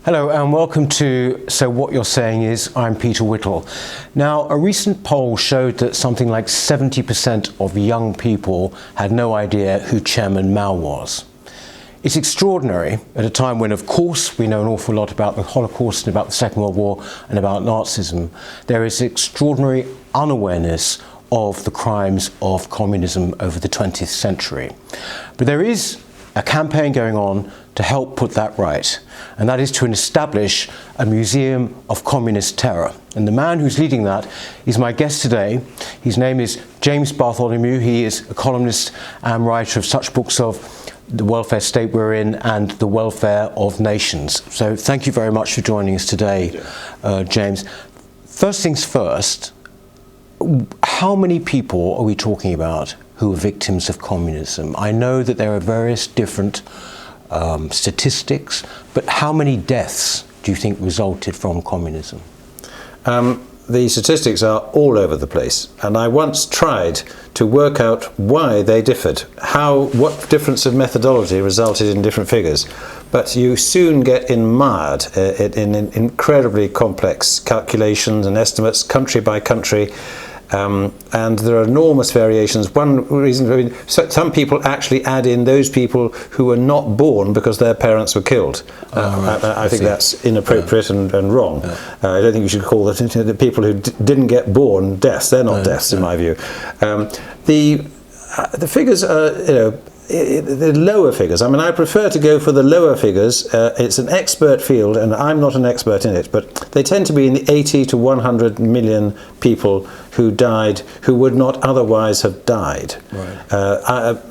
Hello and welcome to So What You're Saying Is. I'm Peter Whittle. Now, a recent poll showed that something like 70% of young people had no idea who Chairman Mao was. It's extraordinary at a time when, of course, we know an awful lot about the Holocaust and about the Second World War and about Nazism. There is extraordinary unawareness of the crimes of communism over the 20th century. But there is a campaign going on to help put that right, and that is to establish a museum of communist terror. And the man who's leading that is my guest today. His name is James Bartholomew. He is a columnist and writer of such books of The Welfare State We're In and The Welfare of Nations. So thank you very much for joining us today, James. First things first, how many people are we talking about who are victims of communism? I know that there are various different statistics, but how many deaths do you think resulted from communism? The statistics are all over the place, and I once tried to work out why they differed, what difference of methodology resulted in different figures. But you soon get mired in incredibly complex calculations and estimates, country by country. And there are enormous variations. One reason, some people actually add in those people who were not born because their parents were killed. I think that's inappropriate and wrong. I don't think you should call the people who didn't get born deaths. They're not deaths, in my view. The figures are, the lower figures. I mean, I prefer to go for the lower figures. It's an expert field, and I'm not an expert in it, but they tend to be in the 80 to 100 million people who died, who would not otherwise have died. Right.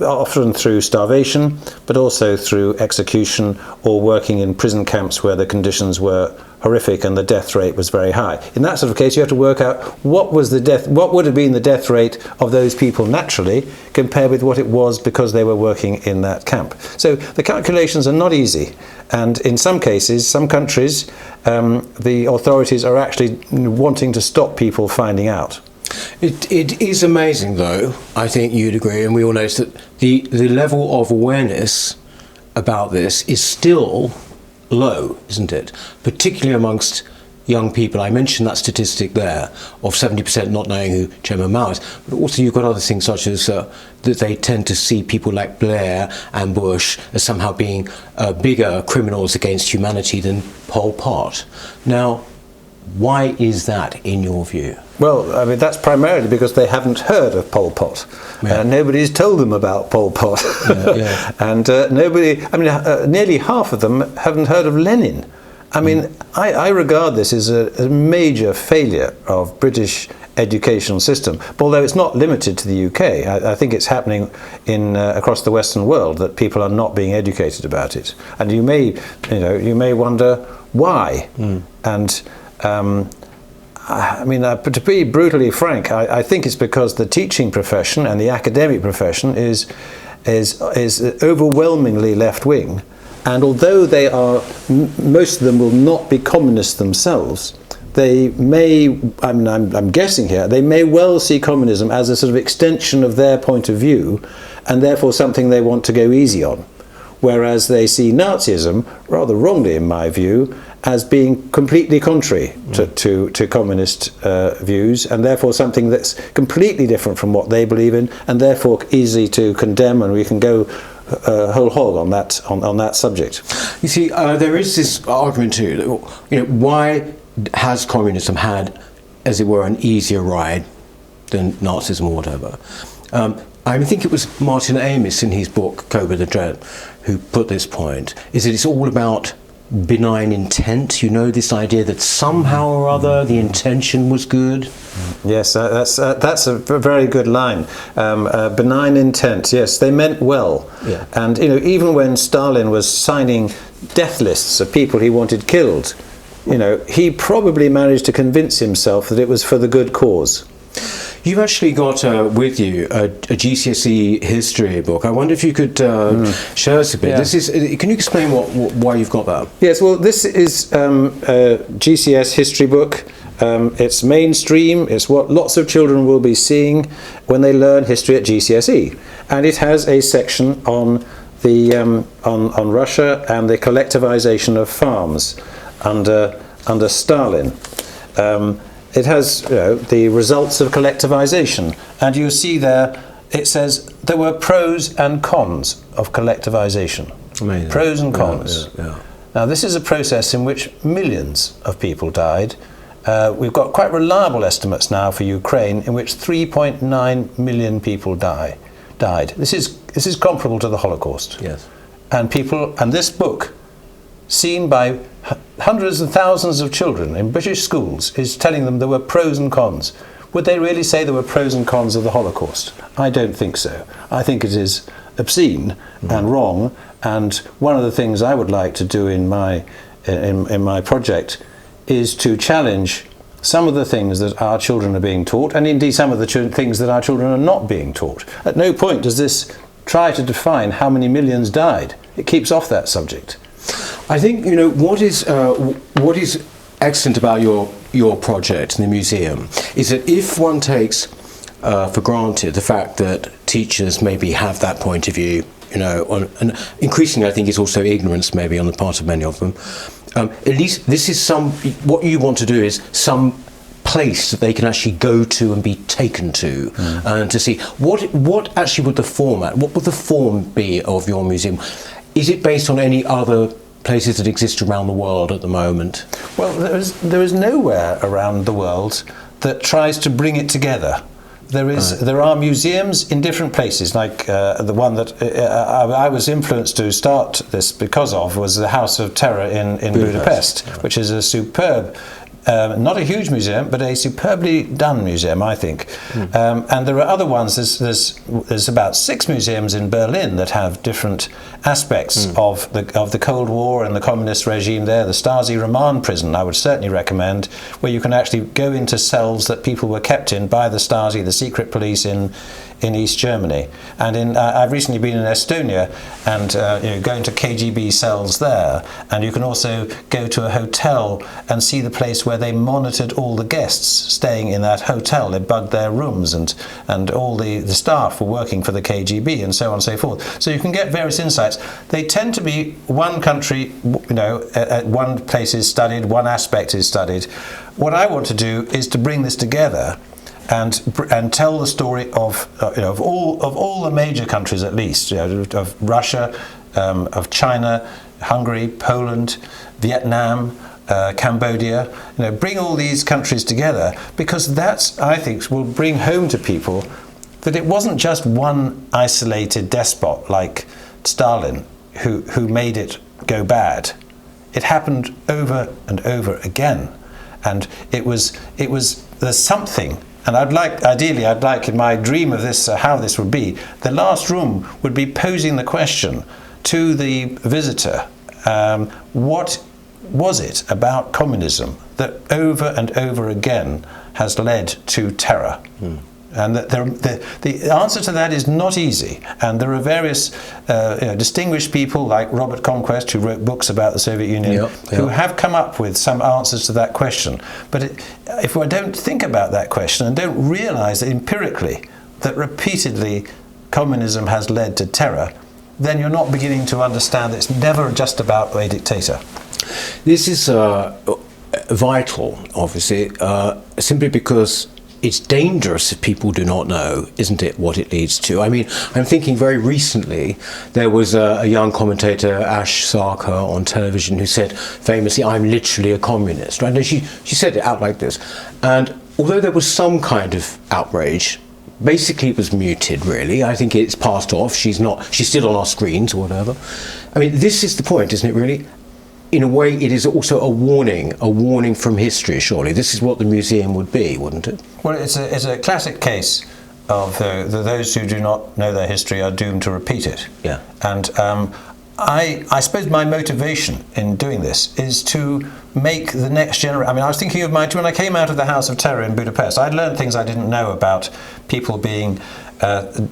Often through starvation, but also through execution or working in prison camps where the conditions were horrific and the death rate was very high. In that sort of case, you have to work out what would have been the death rate of those people naturally compared with what it was because they were working in that camp. So the calculations are not easy, and in some cases, some countries, the authorities are actually wanting to stop people finding out. It is amazing, though, I think you'd agree, and we all notice that the level of awareness about this is still low, isn't it? Particularly amongst young people. I mentioned that statistic there of 70% not knowing who Chairman Mao is, but also you've got other things such as that they tend to see people like Blair and Bush as somehow being bigger criminals against humanity than Pol Pot. Now, why is that in your view? Well, I mean, that's primarily because they haven't heard of Pol Pot. Yeah. Nobody's told them about Pol Pot. Yeah. And nearly half of them haven't heard of Lenin. I mean, I regard this as a major failure of British educational system, although it's not limited to the UK. I think it's happening across the Western world that people are not being educated about it. And you may wonder why. And I mean, to be brutally frank, I think it's because the teaching profession and the academic profession is overwhelmingly left-wing, and although they are, most of them will not be communists themselves, they may, I mean, I'm guessing here, they may well see communism as a sort of extension of their point of view, and therefore something they want to go easy on, whereas they see Nazism, rather wrongly in my view, as being completely contrary to communist views, and therefore something that's completely different from what they believe in, and therefore easy to condemn, and we can go whole hog on that subject. You see, there is this argument too, why has communism had, as it were, an easier ride than Nazism or whatever? I think it was Martin Amis in his book Cobra the Dread who put this point, is that it's all about benign intent, this idea that somehow or other the intention was good. Yes, that's a very good line. Benign intent, yes, they meant well. Yeah. And even when Stalin was signing death lists of people he wanted killed, he probably managed to convince himself that it was for the good cause. You've actually got with you a GCSE history book. I wonder if you could show us a bit. Yeah. Can you explain why you've got that? Yes, well, this is a GCS history book. It's mainstream. It's what lots of children will be seeing when they learn history at GCSE, and it has a section on the on Russia and the collectivization of farms. under Stalin. It has the results of collectivization, and you see there it says there were pros and cons of collectivization. Amazing. Pros and cons. Yeah. Now this is a process in which millions of people died. We've got quite reliable estimates now for Ukraine, in which 3.9 million people died. This is comparable to the Holocaust. Yes. And this book, seen by hundreds and thousands of children in British schools, is telling them there were pros and cons. Would they really say there were pros and cons of the Holocaust? I don't think so. I think it is obscene and wrong. And one of the things I would like to do in my project is to challenge some of the things that our children are being taught, and indeed some of the things that our children are not being taught. At no point does this try to define how many millions died. It keeps off that subject. I think what is excellent about your project in the museum is that if one takes for granted the fact that teachers maybe have that point of view, and increasingly I think it's also ignorance maybe on the part of many of them. At least this is what you want to do is some place that they can actually go to and be taken to, and to see what actually would the form be of your museum. Is it based on any other places that exist around the world at the moment? Well, there is nowhere around the world that tries to bring it together. There are museums in different places, like the one that I was influenced to start this because of was the House of Terror in Budapest, which is a superb, not a huge museum, but a superbly done museum, I think. And there are other ones. There's about 6 museums in Berlin that have different aspects of the Cold War and the communist regime there. The Stasi remand prison, I would certainly recommend, where you can actually go into cells that people were kept in by the Stasi, the secret police in East Germany. And I've recently been in Estonia and going to KGB cells there, and you can also go to a hotel and see the place where they monitored all the guests staying in that hotel. They bugged their rooms, and all the staff were working for the KGB, and so on and so forth. So you can get various insights. They tend to be one country, one place is studied, one aspect is studied. What I want to do is to bring this together and tell the story of all the major countries, at least, of Russia, of China, Hungary, Poland, Vietnam, Cambodia. Bring all these countries together, because that's, I think, will bring home to people that it wasn't just one isolated despot like Stalin who made it go bad. It happened over and over again, and there's something. And I'd like in my dream of this, how this would be, the last room would be posing the question to the visitor, what was it about communism that over and over again has led to terror? And that the answer to that is not easy. And there are various distinguished people like Robert Conquest, who wrote books about the Soviet Union, who have come up with some answers to that question. But if we don't think about that question and don't realize that empirically that repeatedly communism has led to terror, then you're not beginning to understand that it's never just about a dictator. This is vital, obviously, simply because it's dangerous if people do not know, isn't it, what it leads to? I mean, I'm thinking very recently there was a young commentator, Ash Sarkar, on television who said famously, "I'm literally a communist." Right? And she said it out like this. And although there was some kind of outrage, basically it was muted, really. I think it's passed off. She's still on our screens or whatever. I mean, this is the point, isn't it, really? In a way, it is also a warning from history, surely. This is what the museum would be, wouldn't it? Well, it's a classic case of those who do not know their history are doomed to repeat it. Yeah. And I suppose my motivation in doing this is to make the next generation. I mean, I was thinking of when I came out of the House of Terror in Budapest, I'd learned things I didn't know about people being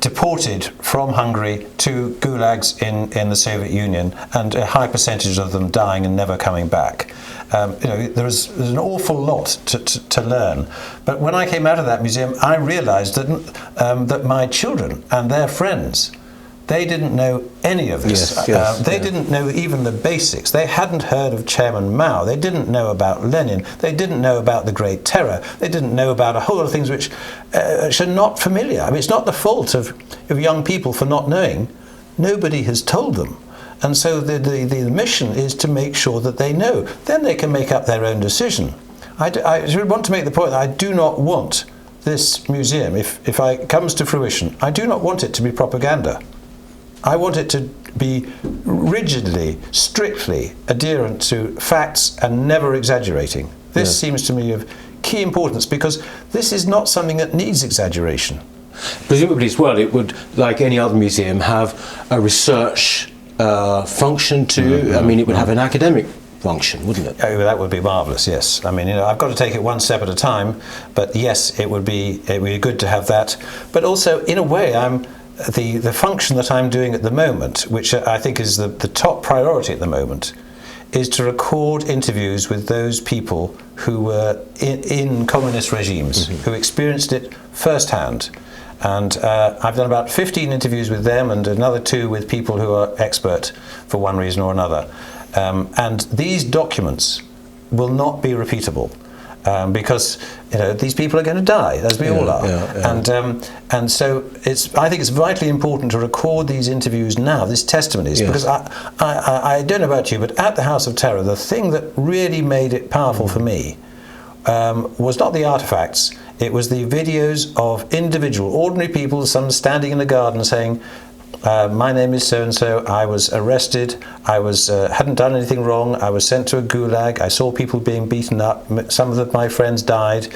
deported from Hungary to gulags in the Soviet Union, and a high percentage of them dying and never coming back. There's an awful lot to learn. But when I came out of that museum, I realized that my children and their friends They didn't know any of this. They didn't know even the basics. They hadn't heard of Chairman Mao. They didn't know about Lenin. They didn't know about the Great Terror. They didn't know about a whole lot of things which are not familiar. I mean, it's not the fault of young people for not knowing. Nobody has told them. And so the mission is to make sure that they know. Then they can make up their own decision. I want to make the point that I do not want this museum, if it comes to fruition, I do not want it to be propaganda. I want it to be rigidly, strictly adherent to facts and never exaggerating. This seems to me of key importance, because this is not something that needs exaggeration. Presumably as well, it would, like any other museum, have a research function too. I mean, it would have an academic function, wouldn't it? Oh, that would be marvellous, yes. I mean, I've got to take it one step at a time, but yes, it would be good to have that. But also, in a way, the function that I'm doing at the moment, which I think is the top priority at the moment, is to record interviews with those people who were in communist regimes, who experienced it firsthand. And I've done about 15 interviews with them, and another 2 with people who are expert for one reason or another. And these documents will not be repeatable, because these people are going to die, as we all are. And so I think it's vitally important to record these interviews now, these testimonies, because I don't know about you, but at the House of Terror, the thing that really made it powerful for me was not the artifacts. It was the videos of individual, ordinary people, some standing in the garden saying, my name is so-and-so, I was arrested, I hadn't done anything wrong, I was sent to a gulag, I saw people being beaten up, some of my friends died,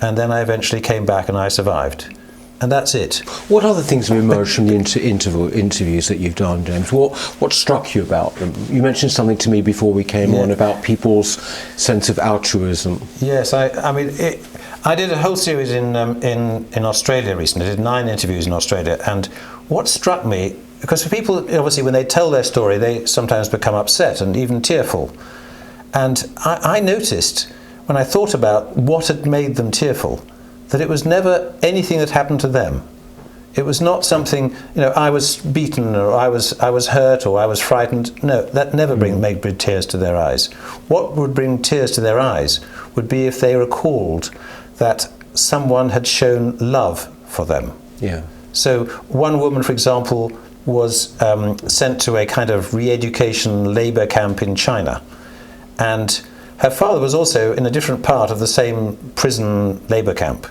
and then I eventually came back and I survived. And that's it. What other things have emerged from the interviews that you've done, James? What struck you about them? You mentioned something to me before we came on about people's sense of altruism. Yes, I mean, I did a whole series in Australia recently. I did 9 interviews in Australia, and what struck me, because for people, obviously, when they tell their story, they sometimes become upset and even tearful. And I noticed, when I thought about what had made them tearful, that it was never anything that happened to them. It was not something, I was beaten, or I was hurt, or I was frightened. No, that never made tears to their eyes. What would bring tears to their eyes would be if they recalled that someone had shown love for them. Yeah. So one woman, for example, was sent to a kind of re-education labor camp in China, and her father was also in a different part of the same prison labor camp.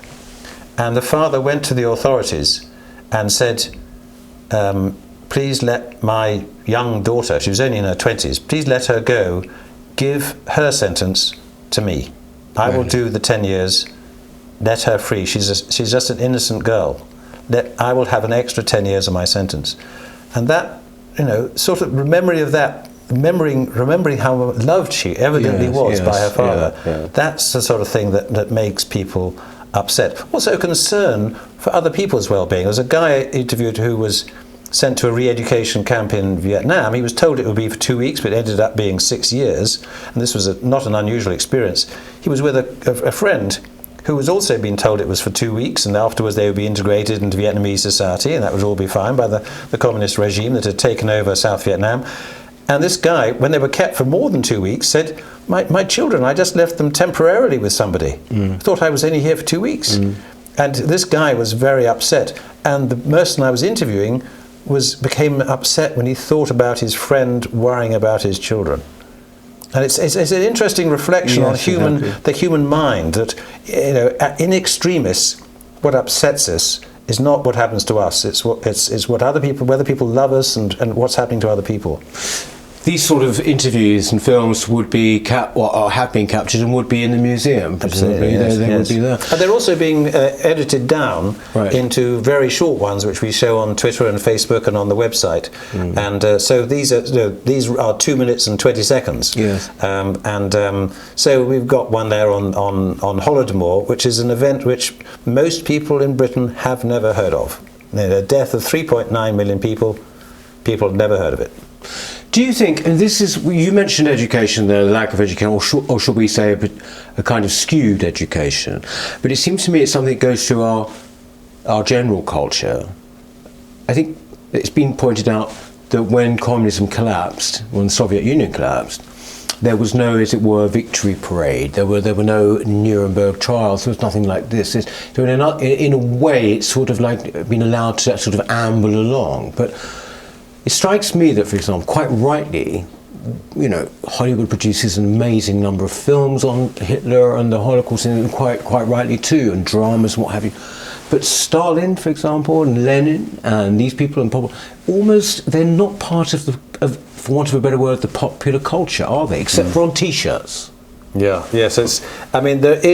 And the father went to the authorities and said, please let my young daughter, she was only in her 20s, please let her go, give her sentence to me. I will do the 10 years, let her free. She's just an innocent girl. I will have an extra 10 years of my sentence. And that, sort of memory of that, remembering how loved she evidently was by her father, that's the sort of thing that makes people upset. Also concern for other people's well-being. There was a guy I interviewed who was sent to a re-education camp in Vietnam. He was told it would be for 2 weeks, but it ended up being 6 years, and this was not an unusual experience. He was with a friend who was also being told it was for 2 weeks, and afterwards they would be integrated into Vietnamese society, and that would all be fine by the communist regime that had taken over South Vietnam. And this guy, when they were kept for more than 2 weeks, said, my children, I just left them temporarily with somebody. I thought I was only here for 2 weeks. And this guy was very upset. And the person I was interviewing became upset when he thought about his friend worrying about his children. And it's an interesting reflection on the human mind, that in extremis, what upsets us is not what happens to us. It's what other people, whether people love us and what's happening to other people. These sort of interviews and films would be have been captured and would be in the museum. Presumably, they would be there. And they're also being edited down into very short ones, which we show on Twitter and Facebook and on the website. And so these are 2 minutes and 20 seconds. Yes. So we've got one there on Holodomor, which is an event which most people in Britain have never heard of. The death of 3.9 million people have never heard of it. Do you think, and this is, you mentioned education, the lack of education, or should we say a kind of skewed education, but it seems to me it's something that goes through our general culture. I think it's been pointed out that when communism collapsed, when the Soviet Union collapsed, there was no, as it were, victory parade. There were no Nuremberg trials. There was nothing like this. So in a way, it's sort of like been allowed to sort of amble along. But it strikes me that, for example, quite rightly, you know, Hollywood produces an amazing number of films on Hitler and the Holocaust, and quite rightly too, and dramas and what have you. But Stalin, for example, and Lenin, and these people, and almost they're not part of for want of a better word, the popular culture, are they? Except for on T-shirts. Yeah. Yes. I mean, it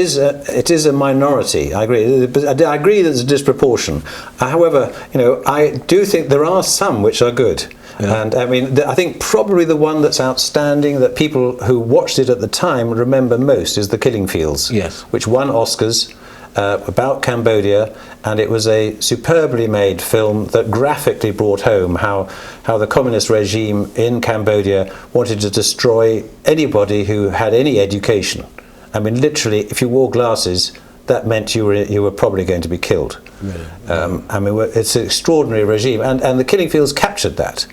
is a minority. I agree. But I agree there's a disproportion. However, you know, I do think there are some which are good. Yeah. And I mean, I think probably the one that's outstanding that people who watched it at the time remember most is The Killing Fields, yes, which won Oscars about Cambodia, and it was a superbly made film that graphically brought home how the communist regime in Cambodia wanted to destroy anybody who had any education. I mean, literally, if you wore glasses, that meant you were probably going to be killed. Really? I mean, it's an extraordinary regime, and The Killing Fields captured that.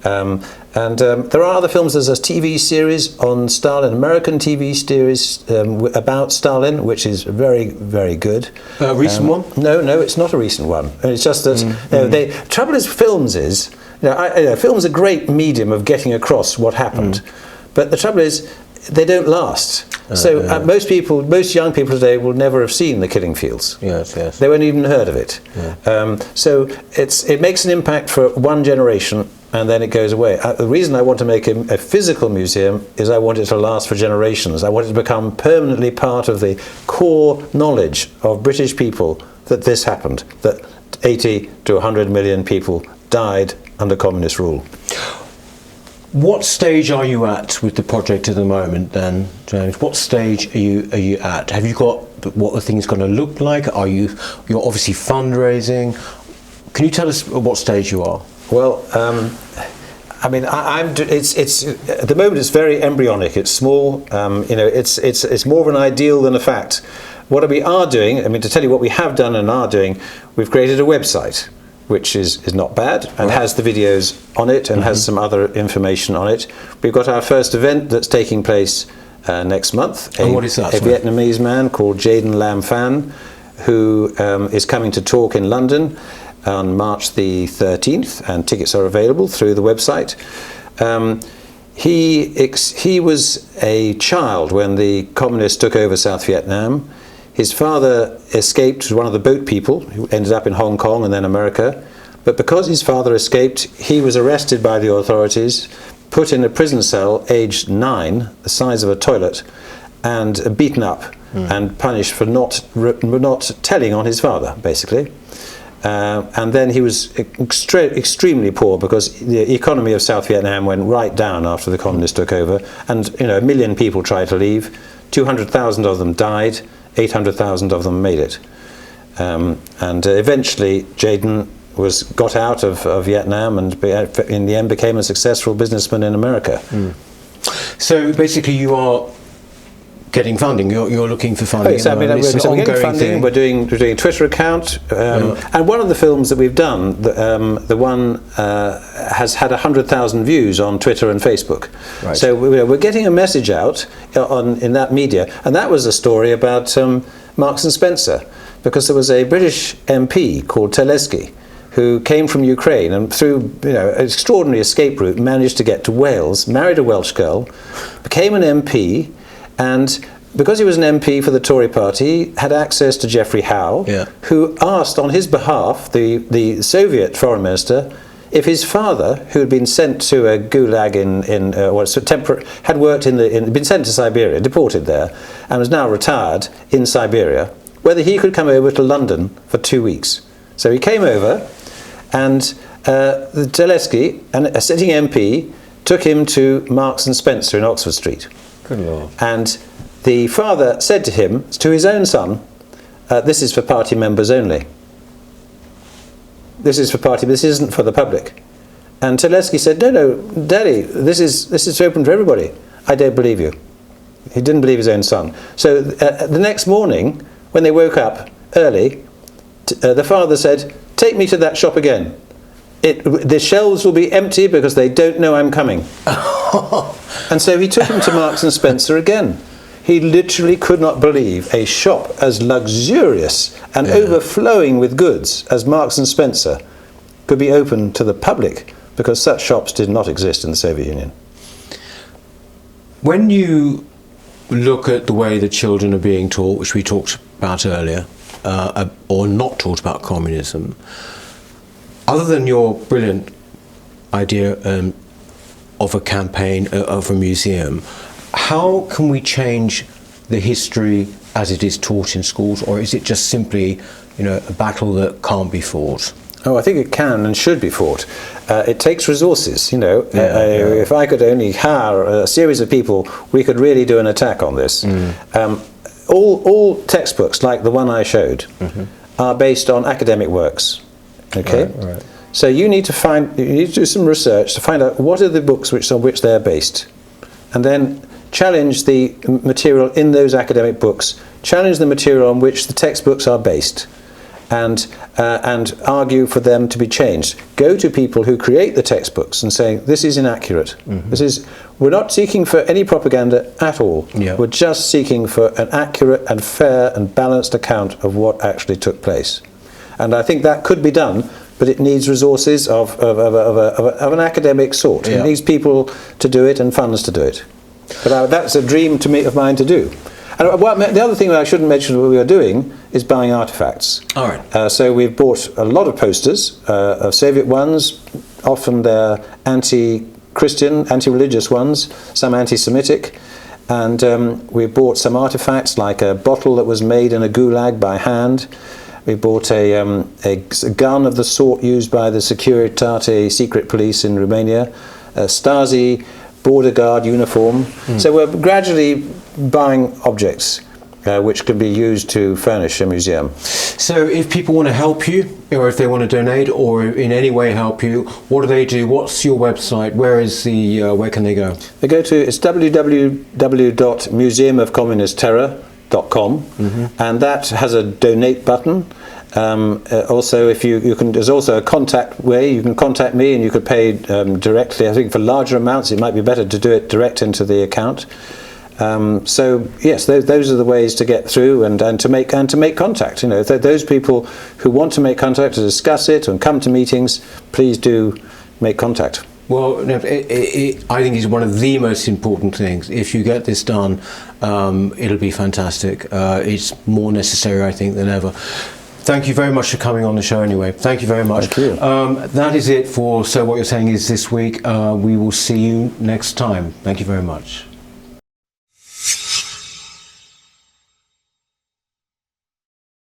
There are other films. There's a TV series on Stalin, American TV series about Stalin, which is very, very good. A recent one? No, it's not a recent one. It's just that the trouble is, films is, films are a great medium of getting across what happened, but the trouble is, they don't last. Most young people today will never have seen The Killing Fields. Yes, yes. They won't even heard of it. Yeah. So it makes an impact for one generation, and then it goes away. The reason I want to make a physical museum is I want it to last for generations. I want it to become permanently part of the core knowledge of British people that this happened, that 80 to 100 million people died under communist rule. What stage are you at with the project at the moment then, James? What stage are you at? Have you got what the thing's going to look like? You're obviously fundraising. Can you tell us what stage you are? Well, I mean, it's at the moment it's very embryonic. It's small. It's more of an ideal than a fact. What we are doing, I mean, to tell you what we have done and are doing, we've created a website, which is not bad, and has the videos on it and has some other information on it. We've got our first event that's taking place next month. And what is that? A Vietnamese man called Jaden Lam Phan, who is coming to talk in London on March the 13th, and tickets are available through the website. He was a child when the communists took over South Vietnam. His father escaped, one of the boat people, who ended up in Hong Kong and then America. But because his father escaped, he was arrested by the authorities, put in a prison cell, aged 9, the size of a toilet, and beaten up and punished for not telling on his father, basically. And then he was extremely poor because the economy of South Vietnam went right down after the communists took over. And 1 million people tried to leave. 200,000 of them died. 800,000 of them made it. And eventually Jaden got out of Vietnam and in the end became a successful businessman in America. So basically you are getting funding, you're looking for funding. Yes, I mean, we're getting funding, thing. We're doing a Twitter account, and one of the films that we've done, the one has had 100,000 views on Twitter and Facebook. Right. So we're getting a message out in that media, and that was a story about Marks and Spencer, because there was a British MP called Teleski who came from Ukraine and through an extraordinary escape route managed to get to Wales, married a Welsh girl, became an MP, and because he was an MP for the Tory party, had access to Geoffrey Howe, who asked on his behalf the Soviet foreign minister if his father, who had been sent to a gulag had worked been sent to Siberia, deported there, and was now retired in Siberia, whether he could come over to London for 2 weeks. So he came over, and the Teleski, a sitting MP, took him to Marks and Spencer in Oxford Street. Good Lord. And the father said to him, to his own son, this is for party members only. This isn't for the public. And Teleski said, no, Daddy, this is open to everybody. I don't believe you. He didn't believe his own son. So the next morning, when they woke up early, the father said, take me to that shop again. the shelves will be empty because they don't know I'm coming. And so he took him to Marks and Spencer again. He literally could not believe a shop as luxurious and overflowing with goods as Marks and Spencer could be open to the public, because such shops did not exist in the Soviet Union. When you look at the way the children are being taught, which we talked about earlier, or not taught about communism, other than your brilliant idea of a campaign, of a museum, how can we change the history as it is taught in schools, or is it just simply, a battle that can't be fought? Oh, I think it can and should be fought. It takes resources, If I could only hire a series of people, we could really do an attack on this. All textbooks, like the one I showed, are based on academic works. Okay? Right. So you need to do some research to find out what are the books on which they're based, and then challenge the material in those academic books, challenge the material on which the textbooks are based, and argue for them to be changed. Go to people who create the textbooks and say, this is inaccurate. We're not seeking for any propaganda at all. Yeah. We're just seeking for an accurate and fair and balanced account of what actually took place. And I think that could be done, but it needs resources of an academic sort. Yeah. It needs people to do it and funds to do it. But that's a dream of mine to do. And the other thing that I shouldn't mention what we are doing is buying artifacts. All right. So we've bought a lot of posters of Soviet ones. Often they're anti-Christian, anti-religious ones, some anti-Semitic. And we've bought some artifacts, like a bottle that was made in a gulag by hand. We bought a gun of the sort used by the Securitate secret police in Romania, a Stasi border guard uniform. So we're gradually buying objects which can be used to furnish a museum. So if people want to help you, or if they want to donate, or in any way help you, what do they do? What's your website? Where can they go? They go to, it's www.museumofcommunistterror.com, and that has a donate button. Also, if you can, there's also a contact way. You can contact me, and you could pay directly. I think for larger amounts, it might be better to do it direct into the account. So yes, those are the ways to get through and to make contact. Those people who want to make contact, to discuss it and come to meetings, please do make contact. Well, I think it's one of the most important things. If you get this done, it'll be fantastic. It's more necessary, I think, than ever. Thank you very much for coming on the show anyway. Thank you very much. Thank you. That is it for So What You're Saying Is this week. We will see you next time. Thank you very much.